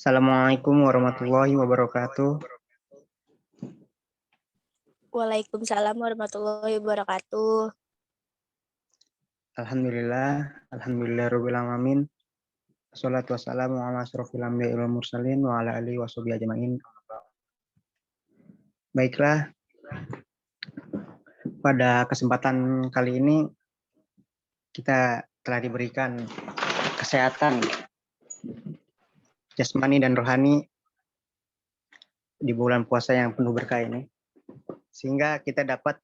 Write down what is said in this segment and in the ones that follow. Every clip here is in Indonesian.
Assalamualaikum warahmatullahi wabarakatuh. Waalaikumsalam warahmatullahi wabarakatuh. Alhamdulillah rabbil alamin. Wassalatu wassalamu ala asyrofil anbiya'i wal mursalin wa ala alihi washabihi ajmain. Baiklah, pada kesempatan kali ini kita telah diberikan kesehatan jasmani dan rohani di bulan puasa yang penuh berkah ini, sehingga kita dapat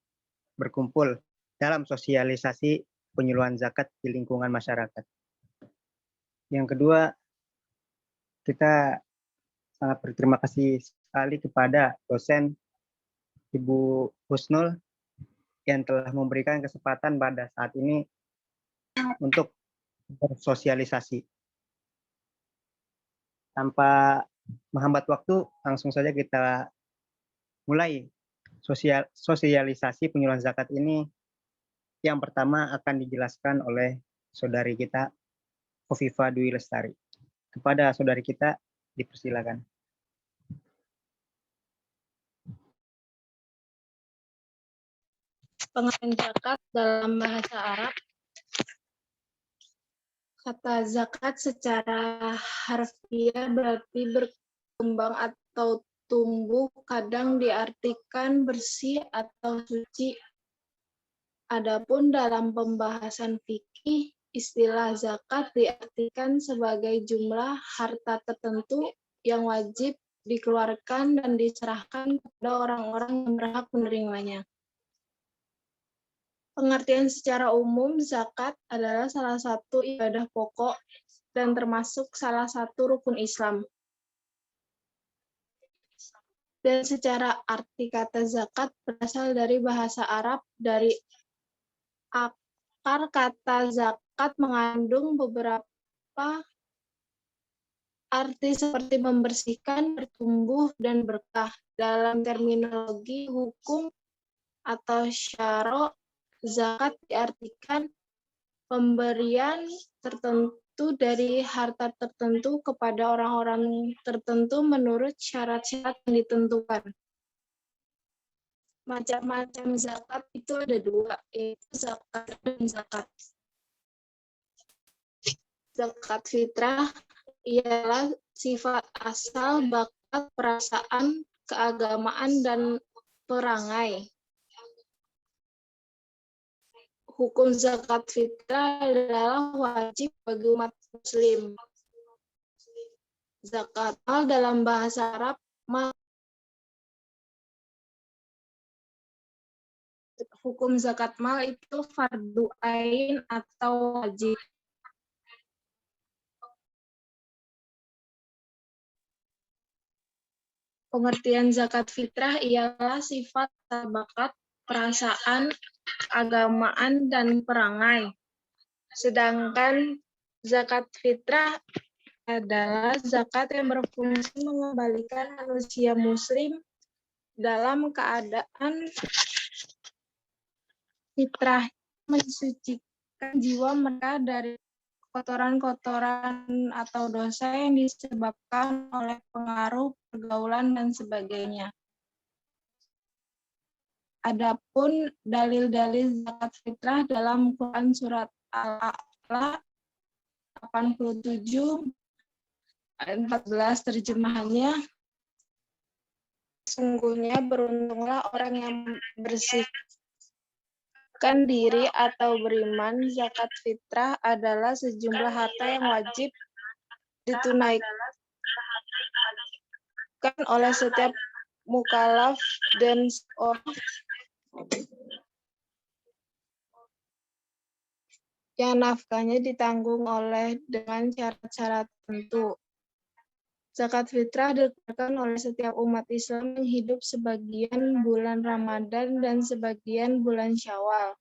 berkumpul dalam sosialisasi penyuluhan zakat di lingkungan masyarakat. Yang kedua, kita sangat berterima kasih sekali kepada dosen Ibu Husnul yang telah memberikan kesempatan pada saat ini untuk bersosialisasi. Tanpa menghambat waktu, langsung saja kita mulai sosialisasi penyuluhan zakat ini. Yang pertama akan dijelaskan oleh saudari kita, Khofifah Dwi Lestari. Kepada saudari kita, dipersilakan. Pengertian zakat dalam bahasa Arab. Kata zakat secara harfiah berarti berkembang atau tumbuh, kadang diartikan bersih atau suci. Adapun dalam pembahasan fikih, istilah zakat diartikan sebagai jumlah harta tertentu yang wajib dikeluarkan dan diserahkan kepada orang-orang yang berhak menerimanya. Pengertian secara umum, zakat adalah salah satu ibadah pokok dan termasuk salah satu rukun Islam. Dan secara arti kata zakat berasal dari bahasa Arab, dari akar kata zakat mengandung beberapa arti seperti membersihkan, bertumbuh, dan berkah. Dalam terminologi hukum atau syara', zakat diartikan pemberian tertentu dari harta tertentu kepada orang-orang tertentu menurut syarat-syarat yang ditentukan. Macam-macam zakat itu ada dua, yaitu zakat dan zakat. Zakat fitrah ialah sifat asal, bakat, perasaan, keagamaan, dan perangai. Hukum zakat fitrah adalah wajib bagi umat muslim. Zakat mal dalam bahasa Arab, hukum zakat mal itu fardu ain atau wajib. Pengertian zakat fitrah ialah sifat bakat, perasaan, keagamaan, dan perangai. Sedangkan zakat fitrah adalah zakat yang berfungsi mengembalikan manusia muslim dalam keadaan fitrah, mensucikan jiwa mereka dari kotoran-kotoran atau dosa yang disebabkan oleh pengaruh, pergaulan, dan sebagainya. Adapun dalil-dalil zakat fitrah dalam Quran surat Al-A'la 87 ayat 14 terjemahannya, sungguhnya beruntunglah orang yang bersihkan diri atau beriman. Zakat fitrah adalah sejumlah harta yang wajib ditunaikan oleh setiap mukallaf dan seorang yang nafkahnya ditanggung oleh dengan syarat-syarat tertentu. Zakat fitrah dikeluarkan oleh setiap umat Islam yang hidup sebagian bulan Ramadan dan sebagian bulan Syawal.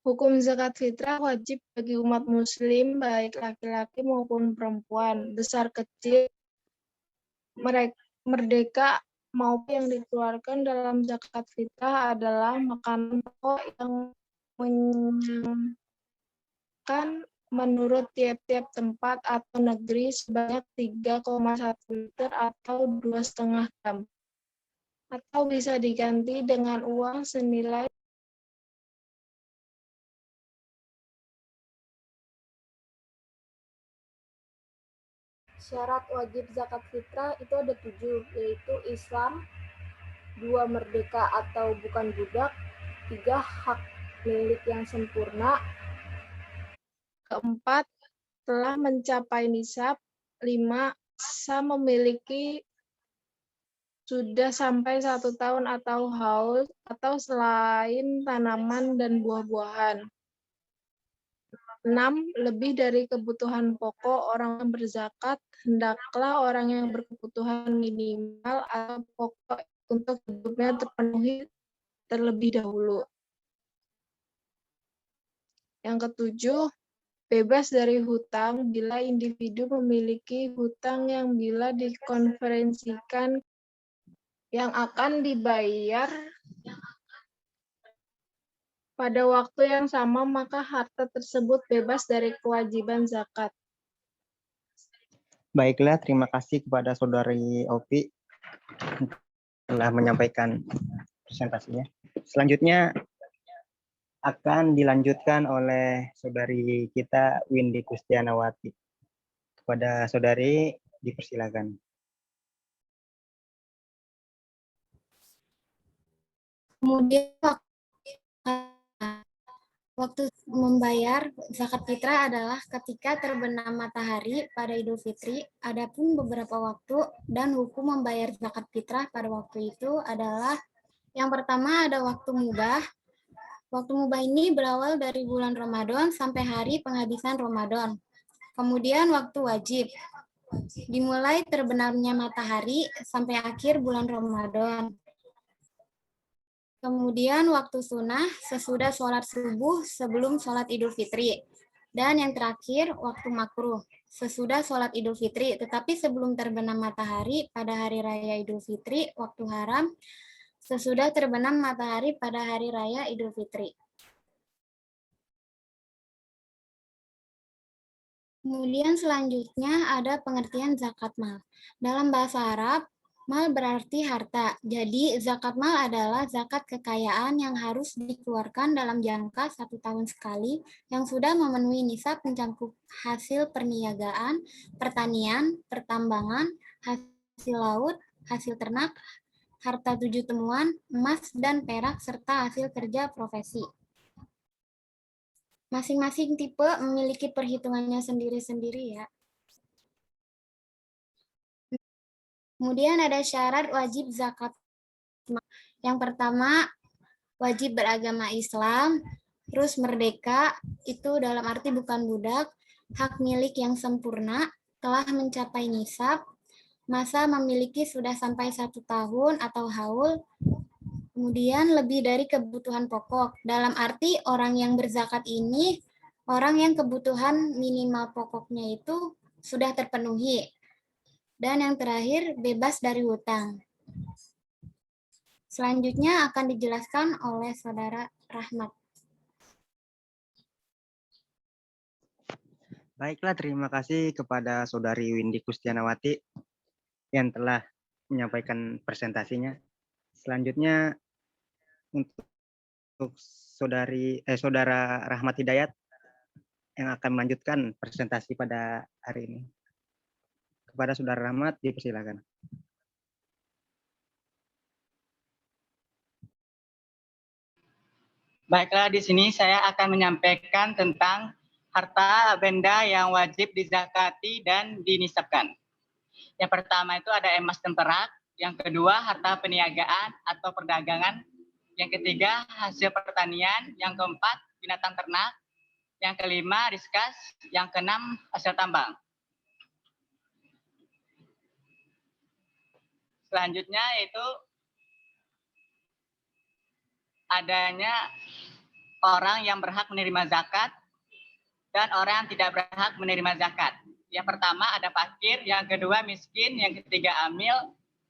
Hukum zakat fitrah wajib bagi umat muslim, baik laki-laki maupun perempuan, besar kecil, merdeka maupun yang dikeluarkan dalam zakat fitrah adalah makanan pokok yang mengenyangkan menurut tiap-tiap tempat atau negeri sebanyak 3,1 liter atau 2,5 gram. Atau bisa diganti dengan uang senilai Syarat wajib zakat fitrah itu ada 7, yaitu Islam, 2 merdeka atau bukan budak, 3 hak milik yang sempurna, keempat telah mencapai nisab, 5 sah memiliki sudah sampai 1 tahun atau haul atau selain tanaman dan buah-buahan. 6. Lebih dari kebutuhan pokok orang yang berzakat, hendaklah orang yang berkebutuhan minimal atau pokok untuk hidupnya terpenuhi terlebih dahulu. Yang ketujuh, bebas dari hutang bila individu memiliki hutang yang bila dikonferensikan yang akan dibayar pada waktu yang sama, maka harta tersebut bebas dari kewajiban zakat. Baiklah, terima kasih kepada Saudari Opi telah menyampaikan presentasinya. Selanjutnya akan dilanjutkan oleh Saudari kita Windy Kustianawati. Kepada Saudari dipersilakan. Kemudian waktu membayar zakat fitrah adalah ketika terbenam matahari pada Idul Fitri. Adapun beberapa waktu dan hukum membayar zakat fitrah pada waktu itu adalah yang pertama ada waktu mubah. Waktu mubah ini berawal dari bulan Ramadan sampai hari penghabisan Ramadan. Kemudian waktu wajib, dimulai terbenamnya matahari sampai akhir bulan Ramadan. Kemudian waktu sunnah sesudah sholat subuh sebelum sholat Idul Fitri. Dan yang terakhir waktu makruh sesudah sholat Idul Fitri, tetapi sebelum terbenam matahari pada hari raya Idul Fitri, waktu haram sesudah terbenam matahari pada hari raya Idul Fitri. Kemudian selanjutnya ada pengertian zakat mal. Dalam bahasa Arab, mal berarti harta. Jadi zakat mal adalah zakat kekayaan yang harus dikeluarkan dalam jangka 1 tahun sekali yang sudah memenuhi nisab mencakup hasil perniagaan, pertanian, pertambangan, hasil laut, hasil ternak, harta 7 temuan, emas dan perak, serta hasil kerja profesi. Masing-masing tipe memiliki perhitungannya sendiri-sendiri ya. Kemudian ada syarat wajib zakat. Yang pertama, wajib beragama Islam, terus merdeka, itu dalam arti bukan budak, hak milik yang sempurna, telah mencapai nisab, masa memiliki sudah sampai 1 tahun atau haul, kemudian lebih dari kebutuhan pokok. Dalam arti orang yang berzakat ini, orang yang kebutuhan minimal pokoknya itu sudah terpenuhi. Dan yang terakhir, bebas dari hutang. Selanjutnya akan dijelaskan oleh Saudara Rahmat. Baiklah, terima kasih kepada Saudari Windy Kustianawati yang telah menyampaikan presentasinya. Selanjutnya untuk Saudara Rahmat Hidayat yang akan melanjutkan presentasi pada hari ini. Kepada Saudara Rahmat, dipersilakan. Baiklah, di sini saya akan menyampaikan tentang harta benda yang wajib dizakati dan dinisabkan. Yang pertama itu ada emas dan perak, yang kedua harta perniagaan atau perdagangan, yang ketiga hasil pertanian, yang keempat binatang ternak, yang kelima riskas, yang keenam hasil tambang. Selanjutnya yaitu adanya orang yang berhak menerima zakat dan orang yang tidak berhak menerima zakat. Yang pertama ada fakir, yang kedua miskin, yang ketiga amil,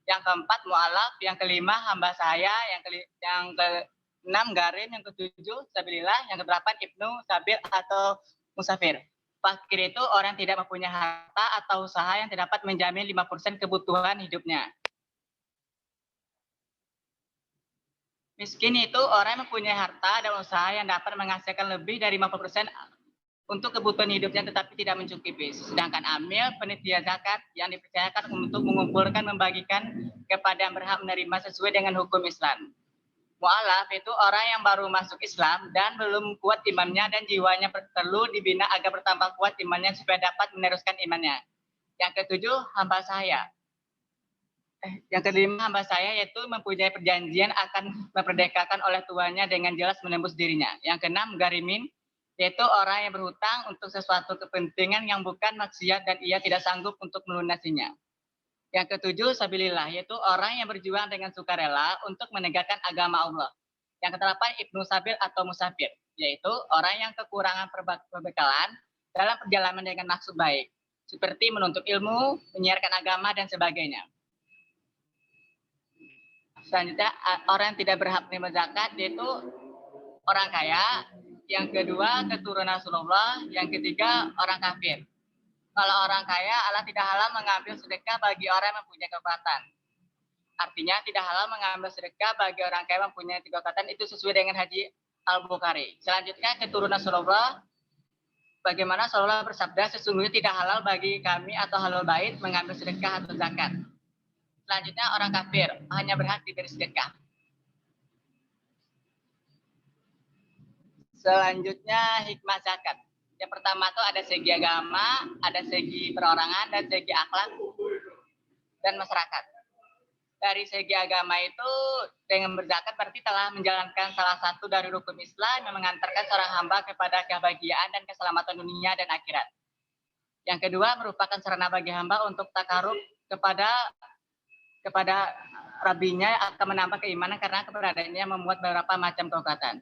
yang keempat mu'alaf, yang kelima hamba saya, yang keenam garim, yang ketujuh sabilillah, yang kedelapan ibnu sabil atau musafir. Fakir itu orang yang tidak mempunyai harta atau usaha yang tidak dapat menjamin 5% kebutuhan hidupnya. Miskin itu orang yang mempunyai harta dan usaha yang dapat menghasilkan lebih dari 50% untuk kebutuhan hidupnya tetapi tidak mencukupi. Sedangkan amil, penitia zakat yang dipercayakan untuk mengumpulkan, membagikan kepada yang berhak menerima sesuai dengan hukum Islam. Mu'alaf itu orang yang baru masuk Islam dan belum kuat imannya dan jiwanya perlu dibina agar bertambah kuat imannya supaya dapat meneruskan imannya. Yang ketujuh, hamba saya. Yang kelima, hamba saya yaitu mempunyai perjanjian akan memperdekakan oleh tuannya dengan jelas menembus dirinya. Yang keenam, garimin, yaitu orang yang berhutang untuk sesuatu kepentingan yang bukan maksiat dan ia tidak sanggup untuk melunasinya. Yang ketujuh, sabilillah, yaitu orang yang berjuang dengan sukarela untuk menegakkan agama Allah. Yang kedelapan, ibnu sabil atau musafir, yaitu orang yang kekurangan perbekalan dalam perjalanan dengan maksud baik, seperti menuntut ilmu, menyiarkan agama, dan sebagainya. Selanjutnya, orang yang tidak berhak menerima zakat, yaitu orang kaya. Yang kedua, keturunan Rasulullah. Yang ketiga, orang kafir. Kalau orang kaya, Allah tidak halal mengambil sedekah bagi orang yang mempunyai kekuatan. Artinya, tidak halal mengambil sedekah bagi orang kaya yang mempunyai kekuatan, itu sesuai dengan Haji Al-Bukhari. Selanjutnya, keturunan Rasulullah. Bagaimana Rasulullah bersabda, sesungguhnya tidak halal bagi kami atau halal bait mengambil sedekah atau zakat. Selanjutnya, orang kafir hanya berhak diberi sedekah. Selanjutnya, hikmah zakat. Yang pertama itu ada segi agama, ada segi perorangan, dan segi akhlak dan masyarakat. Dari segi agama itu, dengan berzakat berarti telah menjalankan salah satu dari rukun Islam yang mengantarkan seorang hamba kepada kebahagiaan dan keselamatan dunia dan akhirat. Yang kedua, merupakan sarana bagi hamba untuk takarub kepada Rabbinya, akan menambah keimanan karena keberadaannya memuat beberapa macam kekuatan.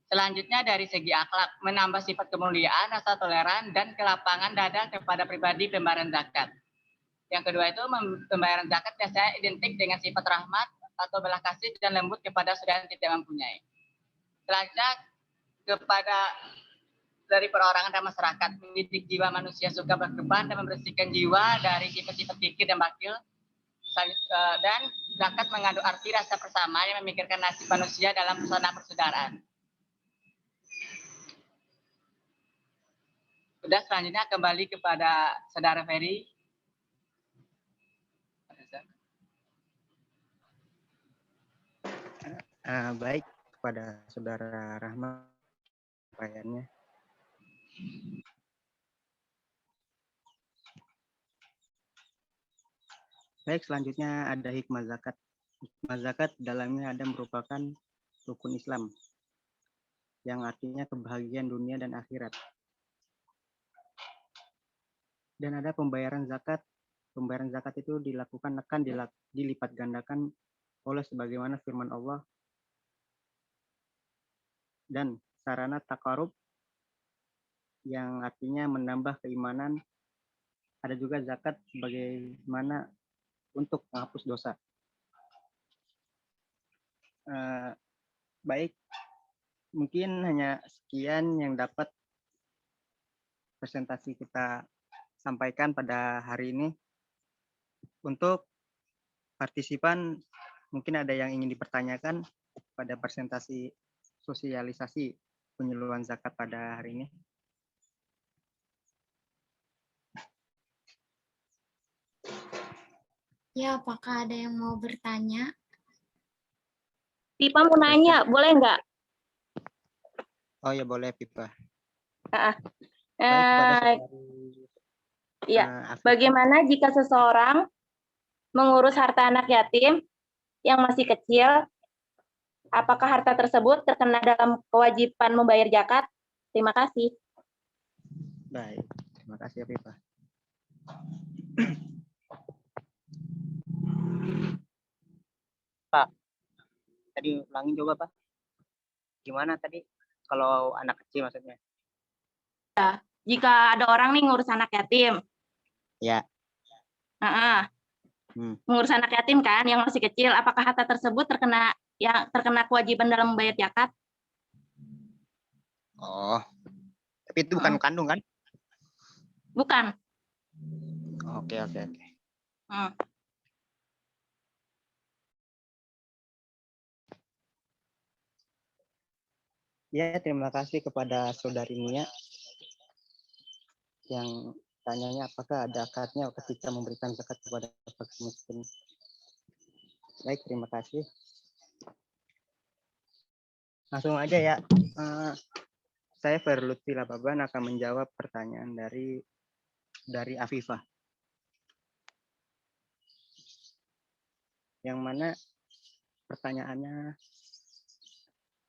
Selanjutnya dari segi akhlak, menambah sifat kemuliaan, rasa toleran, dan kelapangan dada kepada pribadi pembayaran zakat. Yang kedua itu, pembayaran zakat biasanya identik dengan sifat rahmat atau belas kasih dan lembut kepada saudara yang tidak mempunyai. Selanjutnya, kepada dari perorangan dan masyarakat, mendidik jiwa manusia suka berkorban dan membersihkan jiwa dari sifat-sifat kikir dan bakil. Dan zakat mengandung arti rasa persamaan yang memikirkan nasib manusia dalam pesona persaudaraan. Sudah, selanjutnya kembali kepada Saudara Ferry. Baik, kepada Saudara Rahmat pertanyaannya. Baik, selanjutnya ada hikmah zakat. Hikmah zakat dalamnya ada merupakan rukun Islam yang artinya kebahagiaan dunia dan akhirat. Dan ada pembayaran zakat. Pembayaran zakat itu dilakukan akan dilipat gandakan oleh sebagaimana firman Allah. Dan sarana takarub yang artinya menambah keimanan. Ada juga zakat sebagaimana untuk menghapus dosa. Baik, mungkin hanya sekian yang dapat presentasi kita sampaikan pada hari ini. Untuk partisipan, mungkin ada yang ingin dipertanyakan pada presentasi sosialisasi penyuluhan zakat pada hari ini. Ya, apakah ada yang mau bertanya? Pipa mau nanya, boleh nggak? Oh ya, boleh Pipa. Baik, Baik, ya. Bagaimana jika seseorang mengurus harta anak yatim yang masih kecil? Apakah harta tersebut terkena dalam kewajiban membayar zakat? Terima kasih. Baik, terima kasih ya Pipa. Pak, tadi ulangin coba Pak. Gimana tadi kalau anak kecil maksudnya? Jika ada orang nih ngurus anak yatim. Ya. Mengurus anak yatim kan yang masih kecil, apakah harta tersebut terkena kewajiban dalam membayar zakat? Oh, tapi itu bukan kandung kan? Bukan. Oke. Hmm. Ya, terima kasih kepada Saudari Nia yang tanyanya apakah ada akadnya ketika memberikan zakat kepada fakir miskin. Baik, terima kasih. Langsung aja ya. Saya Ferlutfi Lababan akan menjawab pertanyaan dari Afifah. Yang mana pertanyaannya,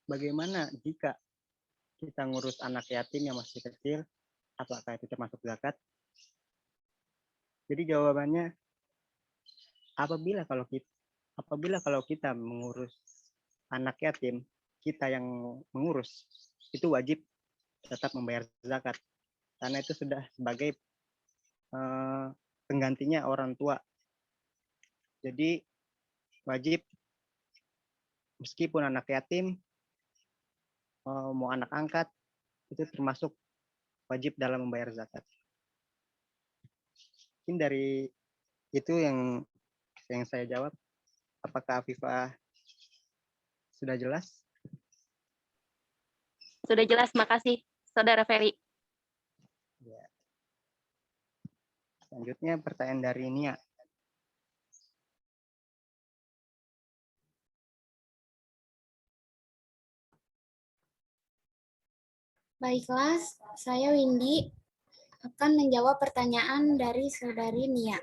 bagaimana jika kita ngurus anak yatim yang masih kecil, apakah itu termasuk zakat? Jadi jawabannya, apabila kalau kita mengurus anak yatim, kita yang mengurus, itu wajib tetap membayar zakat. Karena itu sudah sebagai penggantinya orang tua. Jadi wajib, meskipun anak yatim, mau anak angkat, itu termasuk wajib dalam membayar zakat. Mungkin dari itu yang saya jawab. Apakah Afifah sudah jelas? Sudah jelas, makasih Saudara Ferry. Ya. Selanjutnya pertanyaan dari Nia. Baiklah, saya Windy akan menjawab pertanyaan dari Saudari Nia.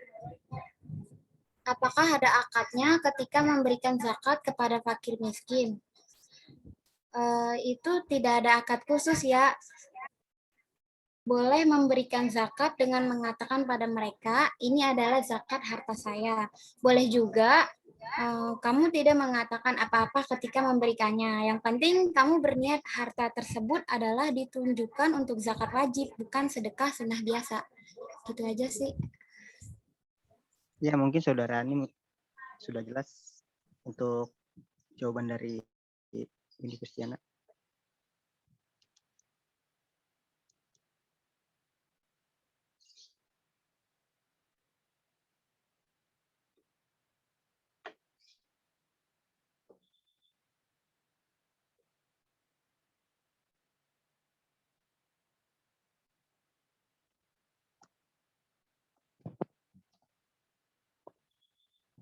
Apakah ada akadnya ketika memberikan zakat kepada fakir miskin? Itu tidak ada akad khusus ya. Boleh memberikan zakat dengan mengatakan pada mereka, ini adalah zakat harta saya. Boleh juga kamu tidak mengatakan apa-apa ketika memberikannya. Yang penting kamu berniat harta tersebut adalah ditunjukkan untuk zakat wajib, bukan sedekah sunnah biasa. Gitu aja sih. Ya, mungkin Saudara Ani sudah jelas untuk jawaban dari Windy Kristiana.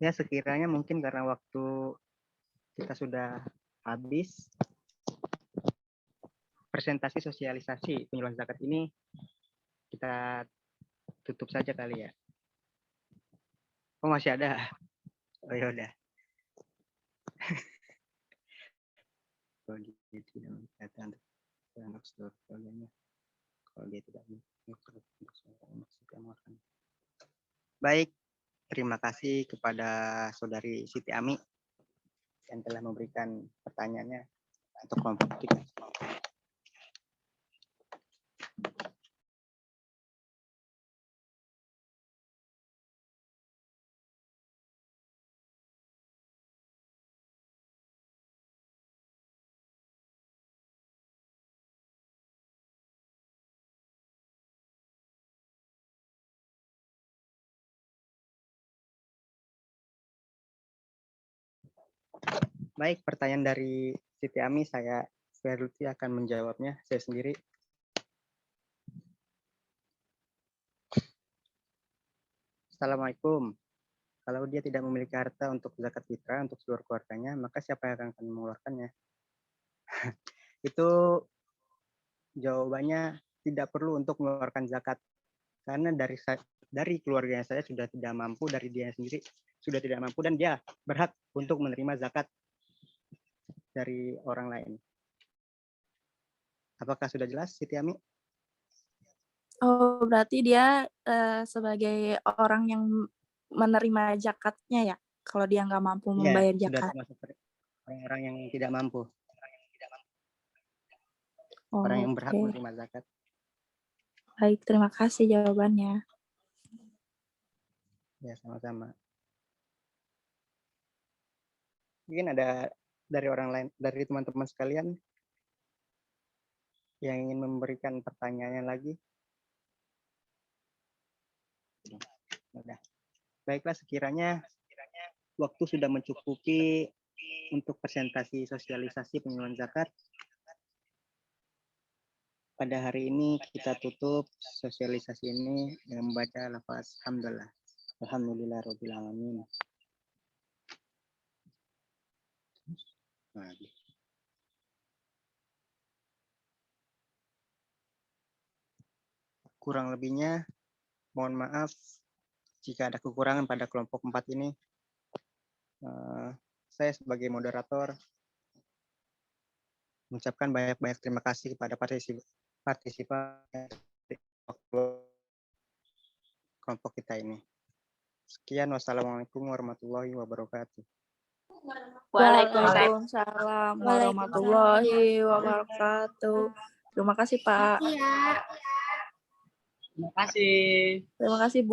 Ya, sekiranya mungkin karena waktu kita sudah habis, presentasi sosialisasi penyuluhan zakat ini kita tutup saja kali ya. Oh, masih ada? Oh, ya udah. Kalau dia tidak memperhatikan untuk seluruh keluarganya, kalau dia tidak mengikuti makan. Baik, terima kasih kepada Saudari Siti Ami yang telah memberikan pertanyaannya untuk kelompok 3. Baik, pertanyaan dari Siti Ami, saya Ferluti akan menjawabnya saya sendiri. Assalamualaikum. Kalau dia tidak memiliki harta untuk zakat fitrah untuk seluruh keluarganya, maka siapa yang akan mengeluarkannya? Itu jawabannya tidak perlu untuk mengeluarkan zakat. Karena dari keluarganya saya sudah tidak mampu, dari dia sendiri sudah tidak mampu, dan dia berhak untuk menerima zakat dari orang lain. Apakah sudah jelas, Siti Ami? Oh, berarti dia sebagai orang yang menerima zakatnya ya, kalau dia nggak mampu membayar Sudah zakat. termasuk orang-orang yang tidak mampu. Oh, orang yang berhak oke. menerima zakat. Baik, terima kasih jawabannya. Ya, sama-sama. Mungkin ada dari orang lain, dari teman-teman sekalian yang ingin memberikan pertanyaannya lagi. Baiklah, sekiranya waktu sudah mencukupi untuk presentasi sosialisasi pengeluaran zakat. Pada hari ini kita tutup sosialisasi ini dengan membaca lafaz hamdalah. Alhamdulillahirabbil alamin. Kurang lebihnya mohon maaf jika ada kekurangan pada kelompok 4 ini. Saya sebagai moderator mengucapkan banyak-banyak terima kasih kepada partisipan kelompok kita ini. Sekian, wassalamualaikum warahmatullahi wabarakatuh. Waalaikumsalam warahmatullahi wabarakatuh. Terima kasih, Pak. Iya. Terima kasih. Terima kasih, Bu.